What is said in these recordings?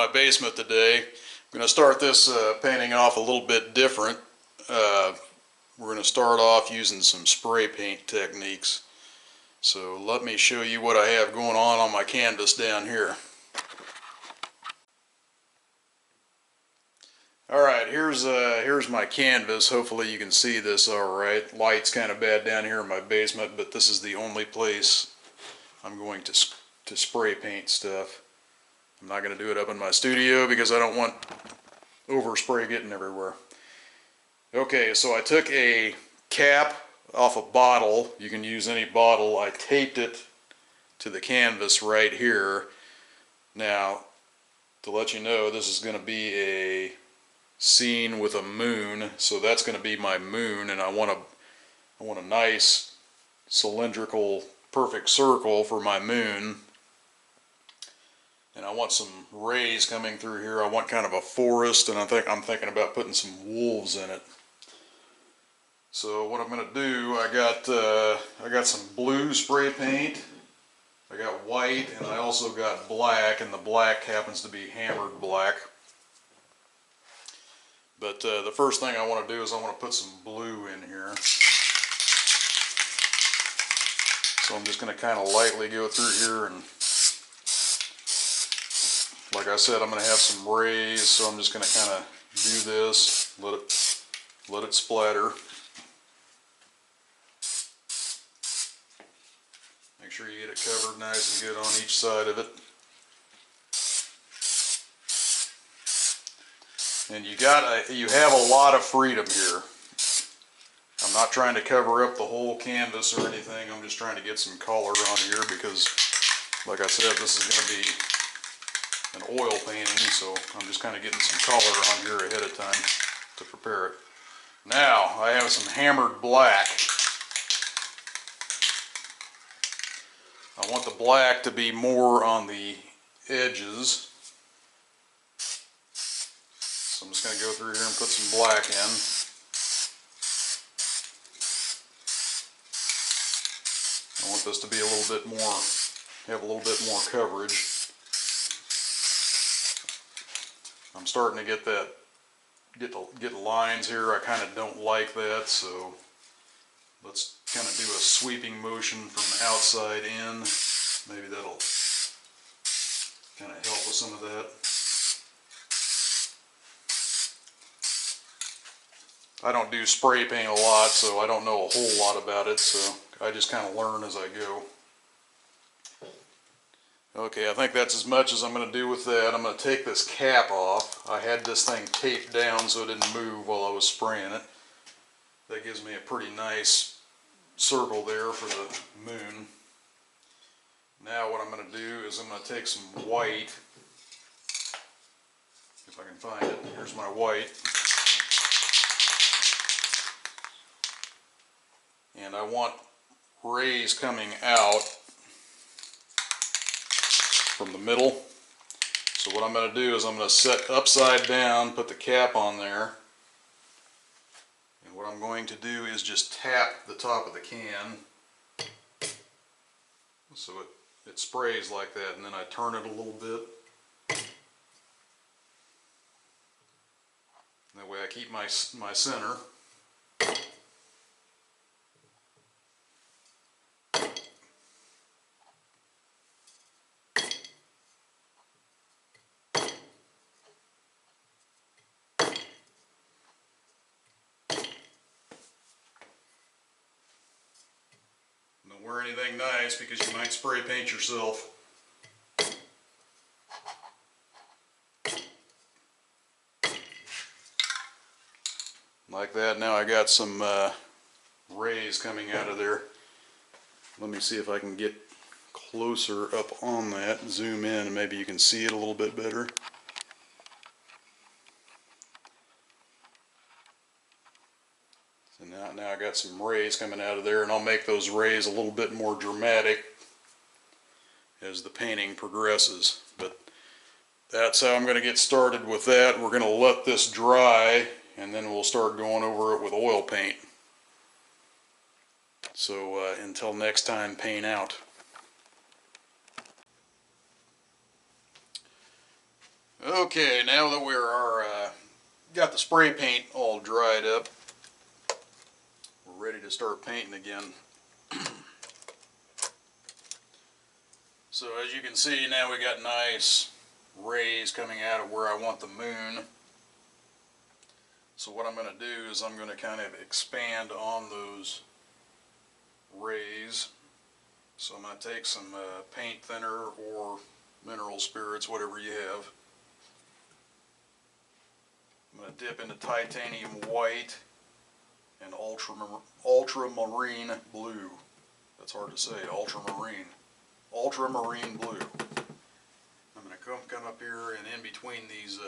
my basement today. I'm going to start this painting off a little bit different. We're going to start off using some spray paint techniques. So let me show you what I have going on my canvas down here. Alright, here's my canvas. Hopefully you can see this alright. Light's kind of bad down here in my basement, but this is the only place I'm going to spray paint stuff. I'm not going to do it up in my studio because I don't want overspray getting everywhere. Okay, so I took a cap off a bottle. You can use any bottle. I taped it to the canvas right here. Now, to let you know, this is going to be a scene with a moon, so that's going to be my moon, and I want a nice cylindrical perfect circle for my moon, and I want some rays coming through here. I want kind of a forest, and I'm thinking about putting some wolves in it. So what I'm going to do, I got some blue spray paint, I got white, and I also got black, and the black happens to be hammered black. But the first thing I want to do is I want to put some blue in here. So I'm just going to kind of lightly go through here, and like I said, I'm going to have some rays, so I'm just going to kind of do this, let it splatter. Make sure you get it covered nice and good on each side of it. And you have a lot of freedom here. I'm not trying to cover up the whole canvas or anything. I'm just trying to get some color on here because, like I said, this is going to be an oil painting, so I'm just kind of getting some color on here ahead of time to prepare it. Now, I have some hammered black. I want the black to be more on the edges. So I'm just going to go through here and put some black in. I want this to be a little bit more, have a little bit more coverage. I'm starting to get lines here. I kind of don't like that, so let's kind of do a sweeping motion from outside in. Maybe that'll kind of help with some of that. I don't do spray paint a lot, so I don't know a whole lot about it, so I just kind of learn as I go. Okay, I think that's as much as I'm going to do with that. I'm going to take this cap off. I had this thing taped down so it didn't move while I was spraying it. That gives me a pretty nice circle there for the moon. Now what I'm going to do is I'm going to take some white, if I can find it. Here's my white. And I want rays coming out from the middle. So what I'm going to do is I'm going to set upside down, put the cap on there. And what I'm going to do is just tap the top of the can so it sprays like that, and then I turn it a little bit. That way I keep my center. Don't wear anything nice because you might spray paint yourself. Like that. Now I got some rays coming out of there. Let me see if I can get closer up on that, zoom in, and maybe you can see it a little bit better. So now I got some rays coming out of there, and I'll make those rays a little bit more dramatic as the painting progresses. But that's how I'm going to get started with that. We're going to let this dry, and then we'll start going over it with oil paint. So until next time, paint out. Okay, now that got the spray paint all dried up, we're ready to start painting again. So as you can see, now we got nice rays coming out of where I want the moon. So what I'm going to do is I'm going to kind of expand on those rays. So I'm going to take some paint thinner or mineral spirits, whatever you have. I'm going to dip into titanium white and ultramarine blue. That's hard to say, ultramarine. Ultramarine blue. I'm going to come up here and in between these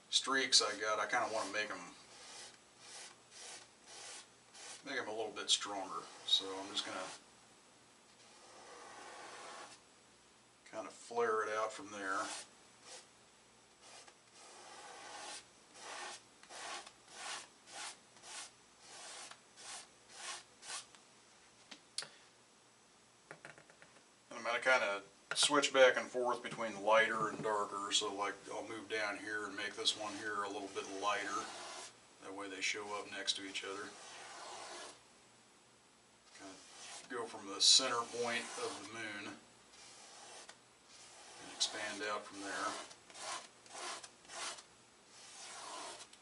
streaks I kind of want to make them a little bit stronger. So I'm just going to kind of flare it out from there. And I'm going to kind of switch back and forth between lighter and darker. So like I'll move down here and make this one here a little bit lighter. That way they show up next to each other. Kind of go from the center point of the moon and expand out from there.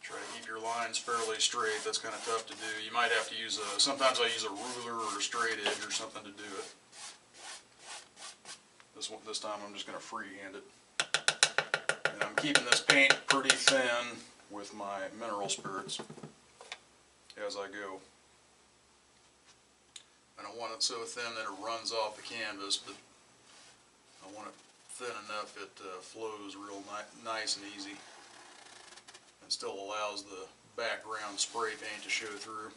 Try to keep your lines fairly straight. That's kind of tough to do. You might have to use sometimes I use a ruler or a straight edge or something to do it. This time I'm just going to freehand it. And I'm keeping this paint pretty thin with my mineral spirits as I go. I don't want it so thin that it runs off the canvas, but I want it thin enough it flows real nice and easy and still allows the background spray paint to show through.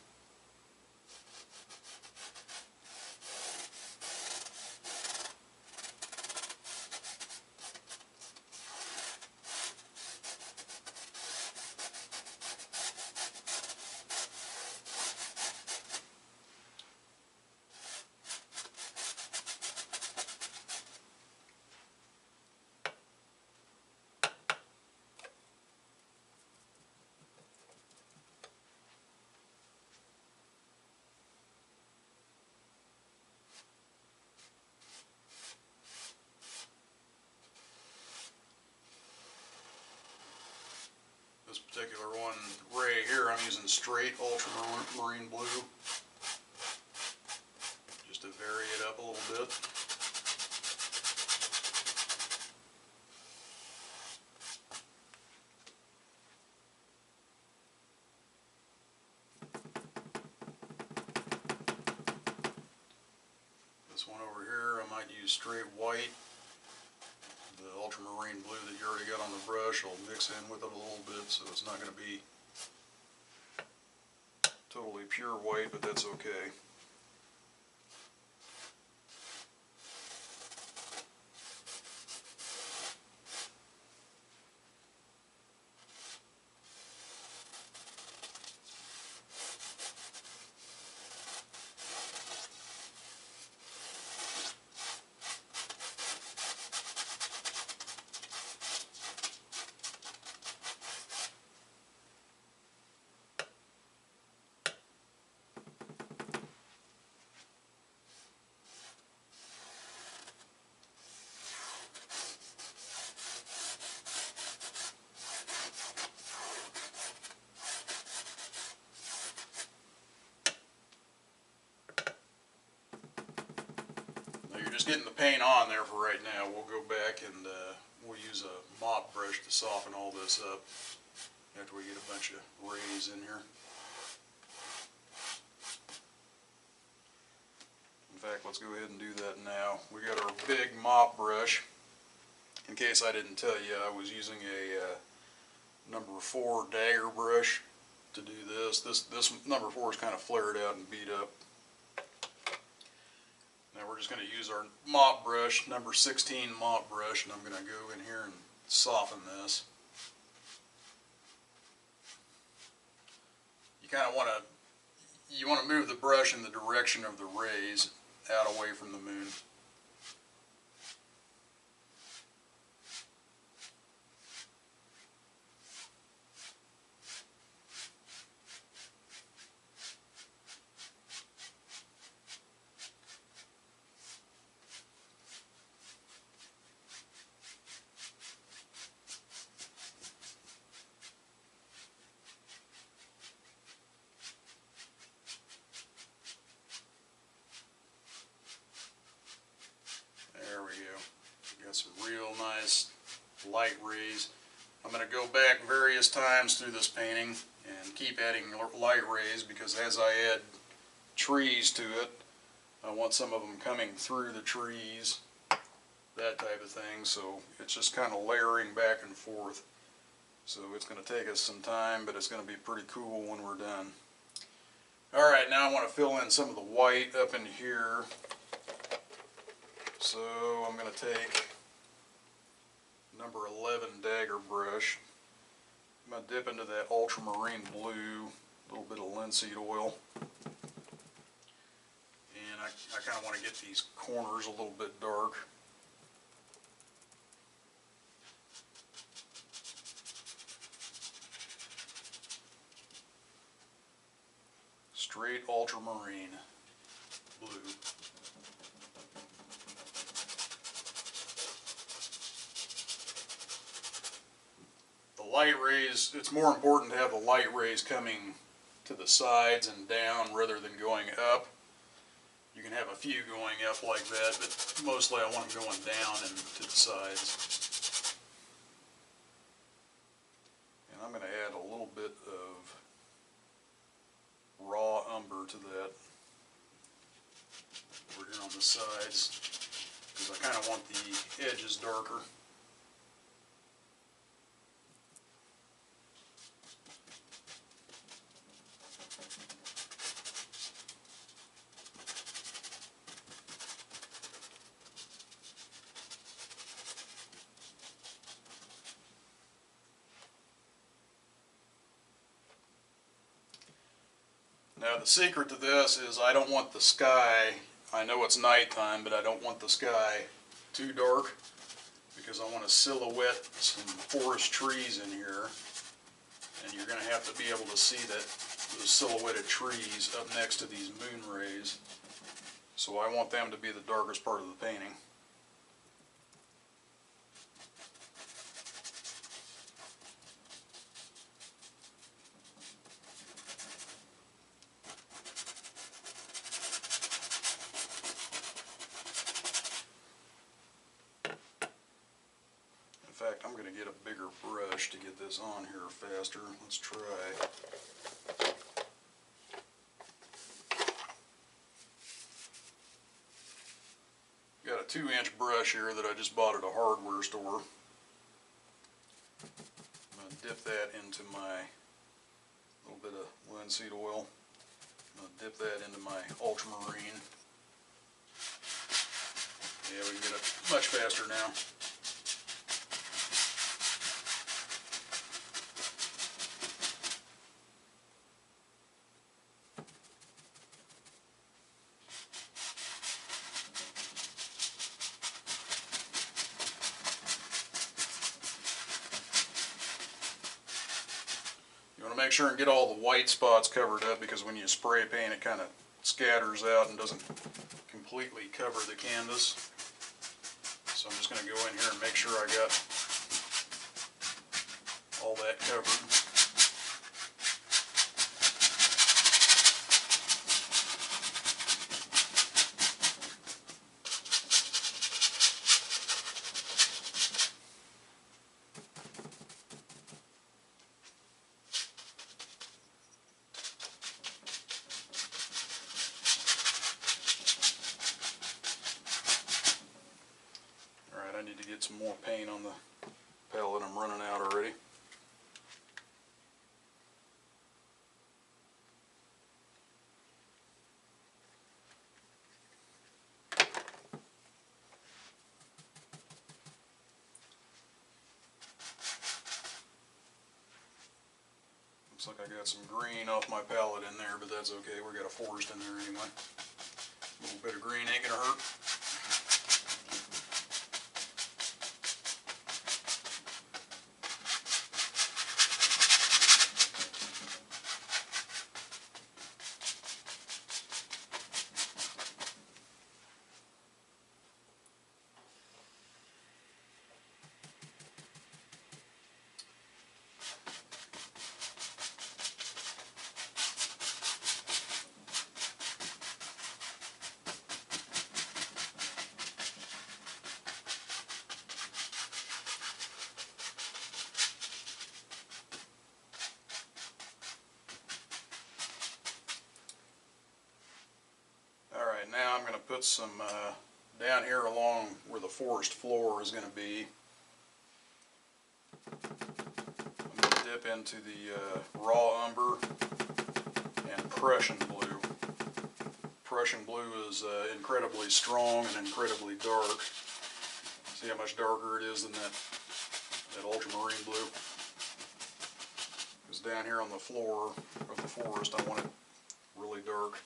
This particular one ray here, I'm using straight ultramarine blue just to vary it up a little bit. This one over here, I might use straight white. The ultramarine blue that you already got on the brush will mix in with it a little bit, so it's not going to be totally pure white, but that's okay. Just getting the paint on there for right now. We'll go back and we'll use a mop brush to soften all this up after we get a bunch of rays in here. In fact, let's go ahead and do that now. We got our big mop brush. In case I didn't tell you, I was using a number 4 dagger brush to do this. This number 4 is kind of flared out and beat up. Now we're just going to use our mop brush, number 16 mop brush, and I'm going to go in here and soften this. You kind of want to move the brush in the direction of the rays out away from the moon. Got some real nice light rays. I'm going to go back various times through this painting and keep adding light rays, because as I add trees to it, I want some of them coming through the trees, that type of thing. So it's just kind of layering back and forth. So it's going to take us some time, but it's going to be pretty cool when we're done. Alright, now I want to fill in some of the white up in here. So I'm going to take number 11 dagger brush. I'm going to dip into that ultramarine blue, a little bit of linseed oil. And I kind of want to get these corners a little bit dark. Straight ultramarine blue. The light rays, it's more important to have the light rays coming to the sides and down rather than going up. You can have a few going up like that, but mostly I want them going down and to the sides. And I'm going to add a little bit of raw umber to that over here on the sides, because I kind of want the edges darker. Now the secret to this is I don't want the sky, I know it's nighttime, but I don't want the sky too dark, because I want to silhouette some forest trees in here, and you're going to have to be able to see that those silhouetted trees up next to these moon rays. So I want them to be the darkest part of the painting. In fact, I'm going to get a bigger brush to get this on here faster. Let's try. Got a 2-inch brush here that I just bought at a hardware store. I'm going to dip that into my little bit of linseed oil. I'm going to dip that into my ultramarine. Yeah, we can get it much faster now. You want to make sure and get all the white spots covered up, because when you spray paint it kind of scatters out and doesn't completely cover the canvas. So I'm just going to go in here and make sure I got all that covered. I need to get some more paint on the palette. I'm running out already. Looks like I got some green off my palette in there, but that's okay. We got a forest in there anyway. A little bit of green ain't gonna hurt. now I'm going to put some down here along where the forest floor is going to be. I'm going to dip into the raw umber and Prussian blue. Prussian blue is incredibly strong and incredibly dark. See how much darker it is than that ultramarine blue? Because down here on the floor of the forest, I want it really dark.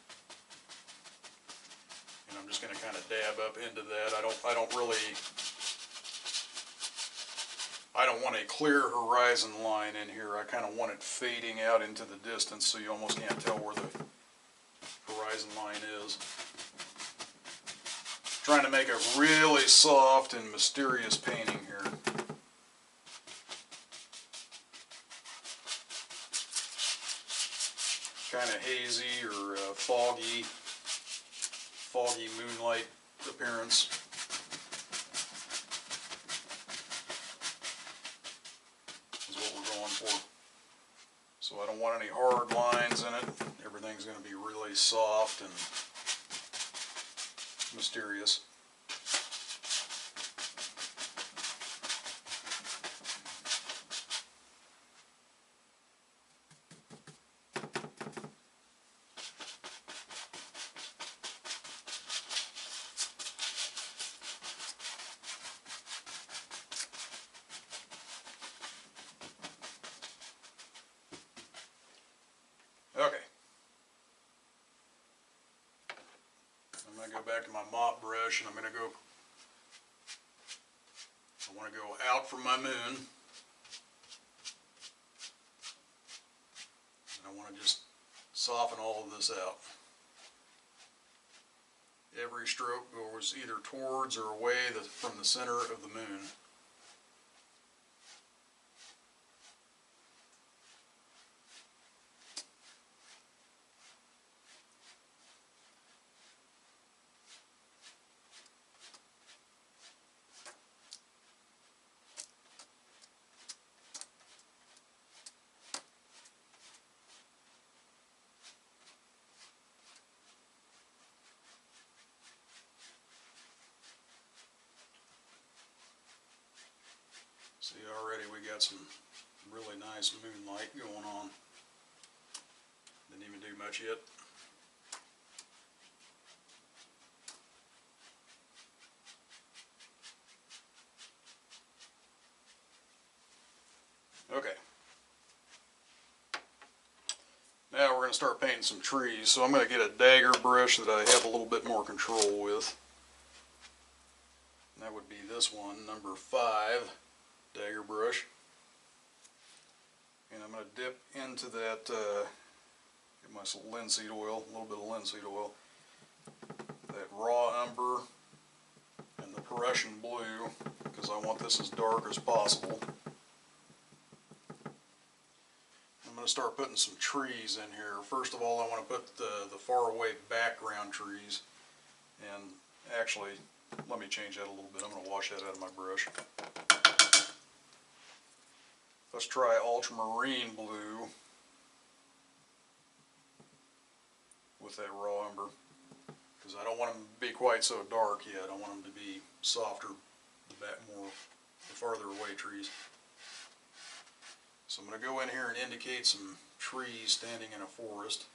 And I'm just going to kind of dab up into that. I don't want a clear horizon line in here. I kind of want it fading out into the distance so you almost can't tell where the horizon line is. Trying to make a really soft and mysterious painting here. Kind of hazy or foggy moonlight appearance. Is what we're going for. So I don't want any hard lines in it. Everything's going to be really soft and mysterious. Okay. I'm going to go back to my mop brush and I want to go out from my moon. And I want to just soften all of this out. Every stroke goes either towards or away from the center of the moon. See, already we got some really nice moonlight going on. Didn't even do much yet. Okay. Now we're going to start painting some trees. So I'm going to get a dagger brush that I have a little bit more control with. And that would be this one, number 5 dagger brush. And I'm going to dip into that, get my linseed oil, a little bit of linseed oil, that raw umber and the Prussian blue, because I want this as dark as possible. I'm going to start putting some trees in here. First of all, I want to put the far away background trees. And actually, let me change that a little bit. I'm going to wash that out of my brush. Let's try ultramarine blue with that raw umber, because I don't want them to be quite so dark yet. I want them to be softer, the farther away trees. So I'm going to go in here and indicate some trees standing in a forest.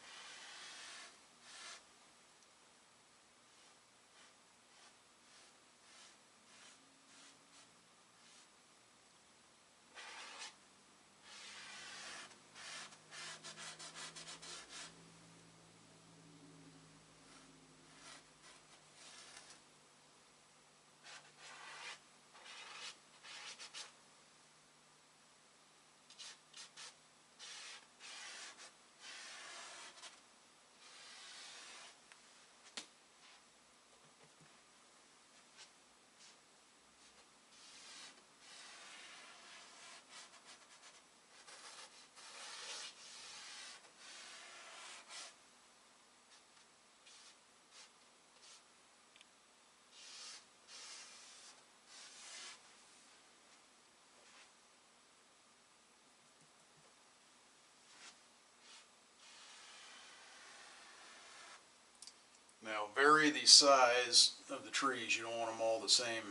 Now vary the size of the trees. You don't want them all the same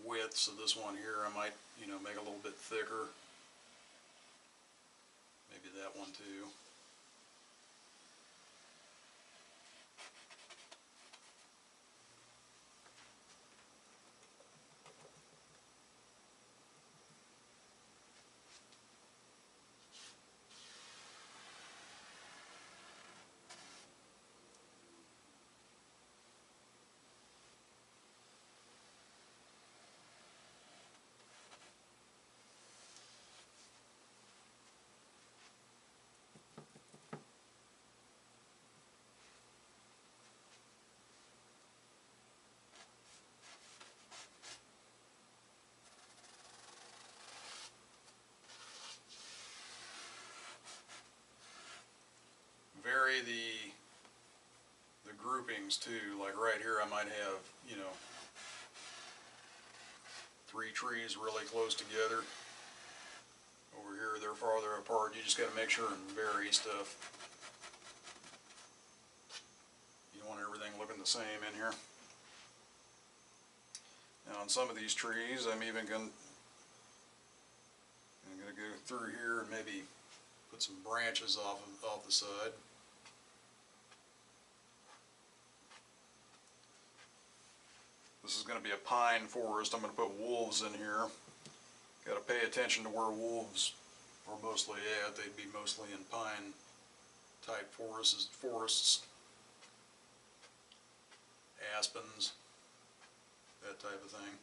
width. So this one here I might, make a little bit thicker. Maybe that one too. Vary the groupings too. Like right here I might have, 3 trees really close together. Over here they're farther apart. You just got to make sure and vary stuff. You don't want everything looking the same in here. Now on some of these trees I'm going to go through here and maybe put some branches off the side. This is going to be a pine forest. I'm going to put wolves in here. Got to pay attention to where wolves are mostly at. They'd be mostly in pine type forests, aspens, that type of thing.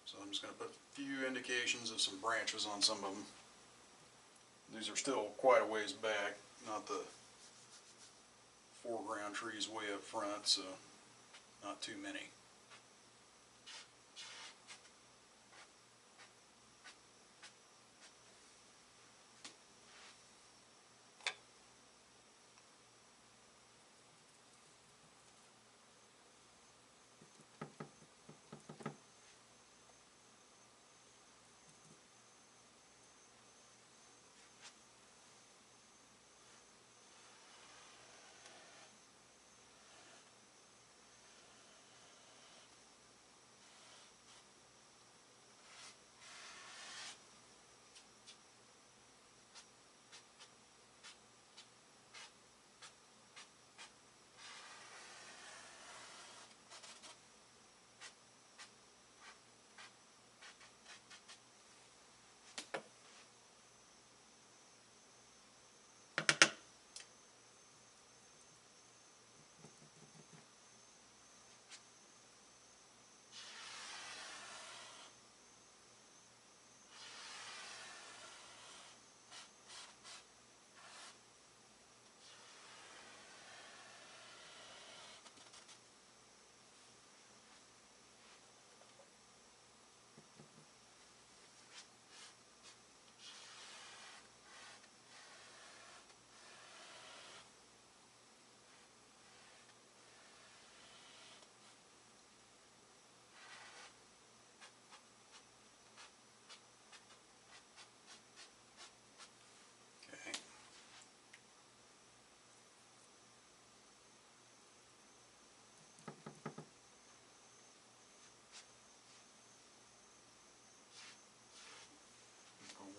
So I'm just going to put a few indications of some branches on some of them. These are still quite a ways back, not the foreground trees way up front, so not too many.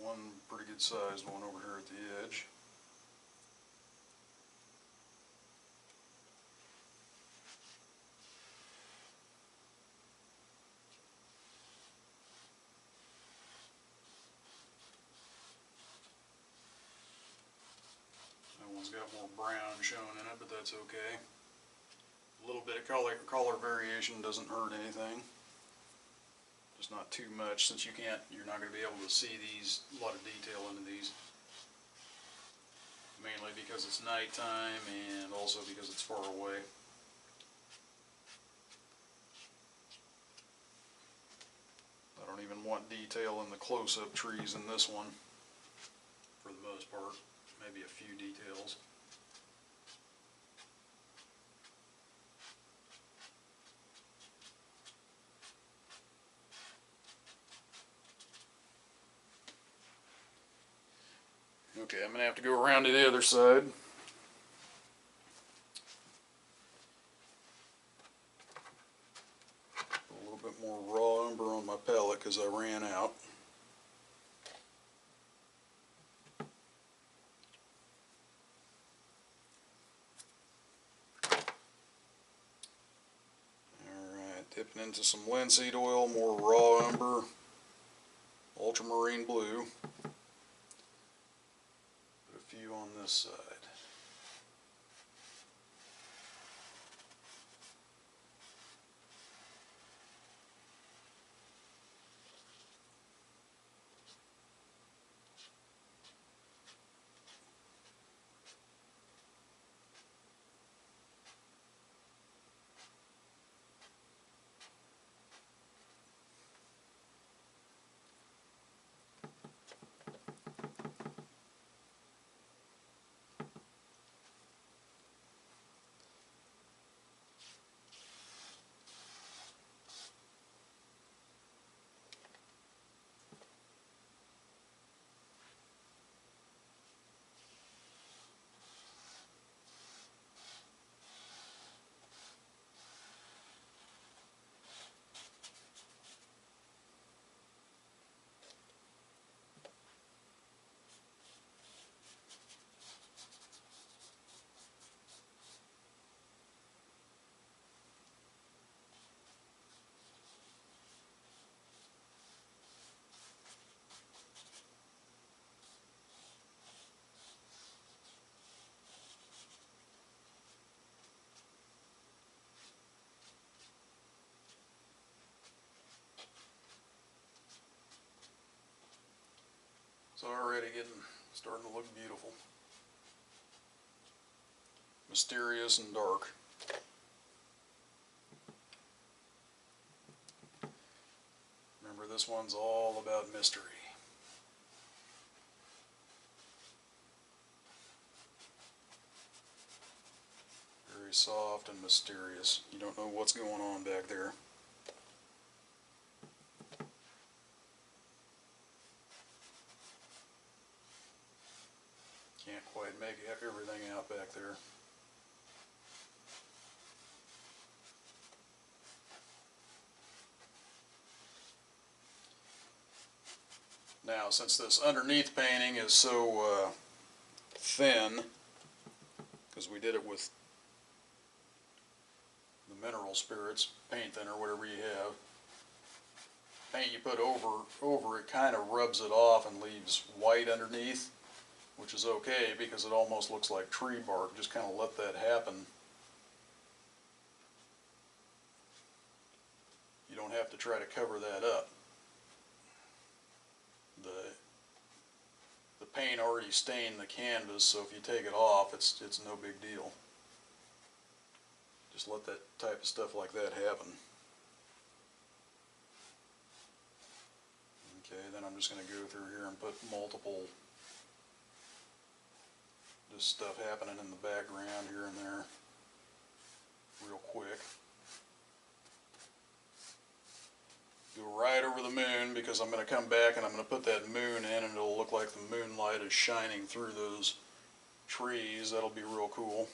One pretty good sized one over here at the edge. That one's got more brown showing in it, but that's okay. A little bit of color variation doesn't hurt anything. Just not too much, since you're not going to be able to see a lot of detail into these. Mainly because it's nighttime and also because it's far away. I don't even want detail in the close-up trees in this one, for the most part. Maybe a few details. Okay, I'm gonna have to go around to the other side. Put a little bit more raw umber on my palette because I ran out. Alright, dipping into some linseed oil, more raw umber, ultramarine blue. Put a few on this side. It's already starting to look beautiful. Mysterious and dark. Remember, this one's all about mystery. Very soft and mysterious. You don't know what's going on back there. Can't quite make everything out back there. Now, since this underneath painting is so thin, because we did it with the mineral spirits, paint thinner, whatever you have, paint you put over it kind of rubs it off and leaves white underneath, which is okay because it almost looks like tree bark. Just kind of let that happen. You don't have to try to cover that up. The paint already stained the canvas, so if you take it off, it's no big deal. Just let that type of stuff like that happen. Okay, then I'm just going to go through here and put multiple, just stuff happening in the background here and there real quick. Go right over the moon because I'm going to come back and I'm going to put that moon in and it'll look like the moonlight is shining through those trees. That'll be real cool.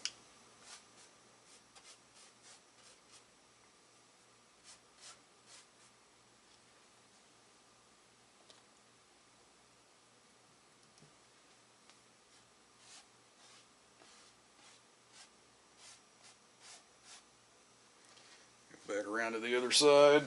Go back around to the other side.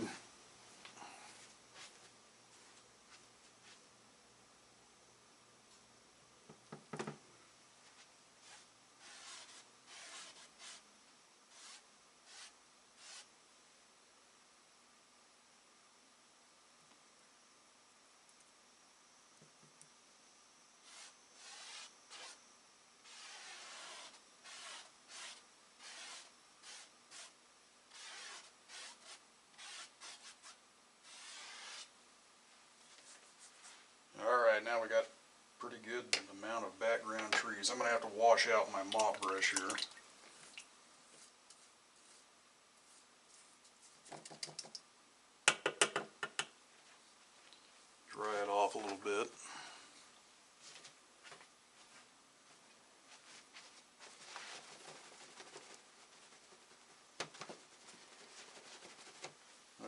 Alright, now we got pretty good amount of background trees. I'm going to have to wash out my mop brush here. Dry it off a little bit.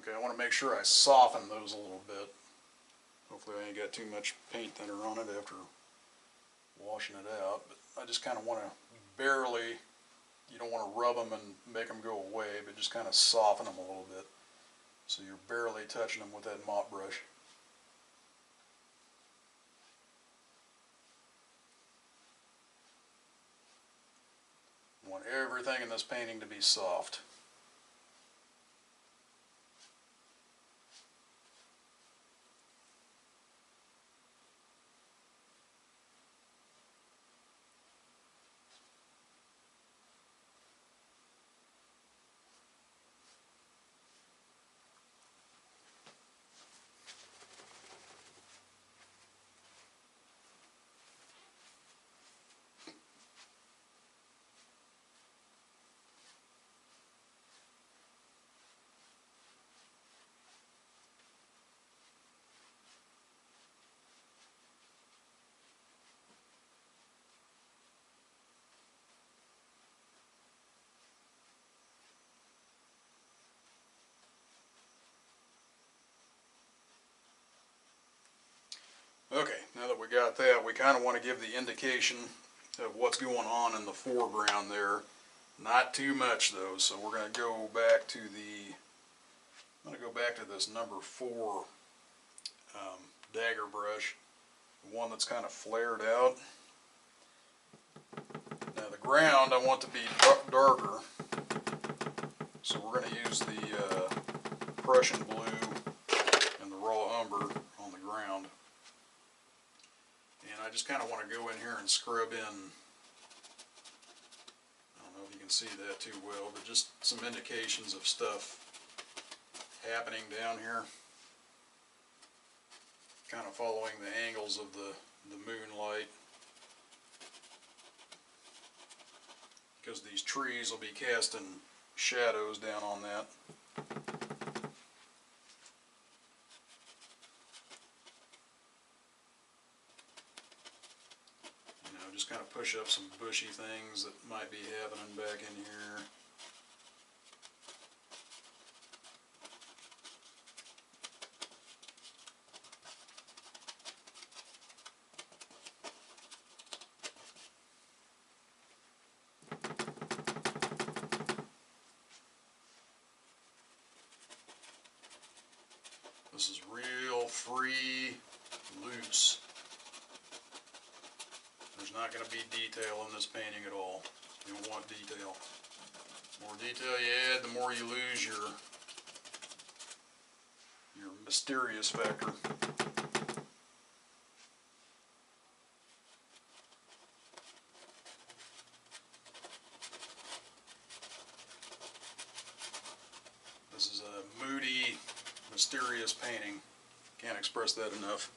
Okay, I want to make sure I soften those a little bit. Hopefully I ain't got too much paint thinner on it after washing it out, but I just kind of want to barely, you don't want to rub them and make them go away, but just kind of soften them a little bit. So you're barely touching them with that mop brush. I want everything in this painting to be soft. Okay, now that we got that, we kind of want to give the indication of what's going on in the foreground there. Not too much though, so we're going to go back to this number 4 dagger brush, the one that's kind of flared out. Now the ground I want to be darker, so we're going to use the Prussian blue and the raw umber on the ground. And I just kind of want to go in here and scrub in, I don't know if you can see that too well, but just some indications of stuff happening down here. Kind of following the angles of the moonlight. Because these trees will be casting shadows down on that. Just kind of push up some bushy things that might be happening back in here. This is real free, loose. There's not going to be detail in this painting at all. You don't want detail. The more detail you add, the more you lose your mysterious factor. This is a moody, mysterious painting. Can't express that enough.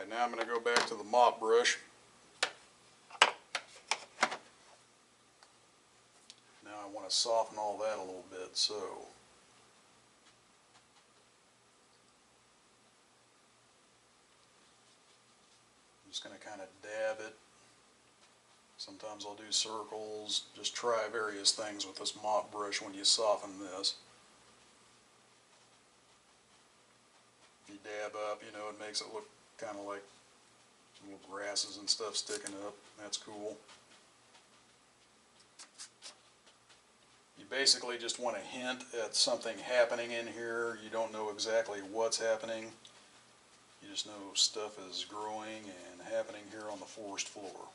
Now I'm going to go back to the mop brush. Now I want to soften all that a little bit, so I'm just going to kind of dab it. Sometimes I'll do circles. Just try various things with this mop brush when you soften this. If you dab up, you know, it makes it look kind of like little grasses and stuff sticking up. That's cool. You basically just want to hint at something happening in here. You don't know exactly what's happening. You just know stuff is growing and happening here on the forest floor.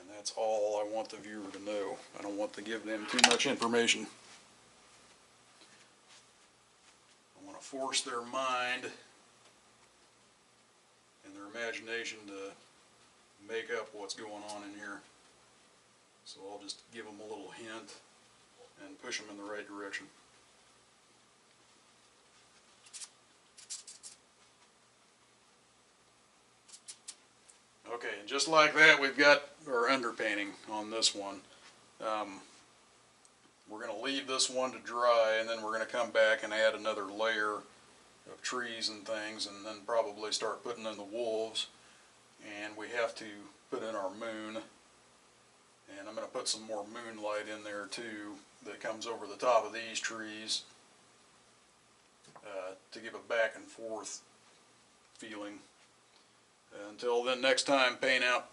And that's all I want the viewer to know. I don't want to give them too much information. I want to force their mind and their their imagination to make up what's going on in here. So I'll just give them a little hint and push them in the right direction. Okay, and just like that, we've got our underpainting on this one. We're going to leave this one to dry, and then we're going to come back and add another layer of trees and things, and then probably start putting in the wolves. And we have to put in our moon, and I'm going to put some more moonlight in there too that comes over the top of these trees to give a back and forth feeling. Until then, next time, paint out.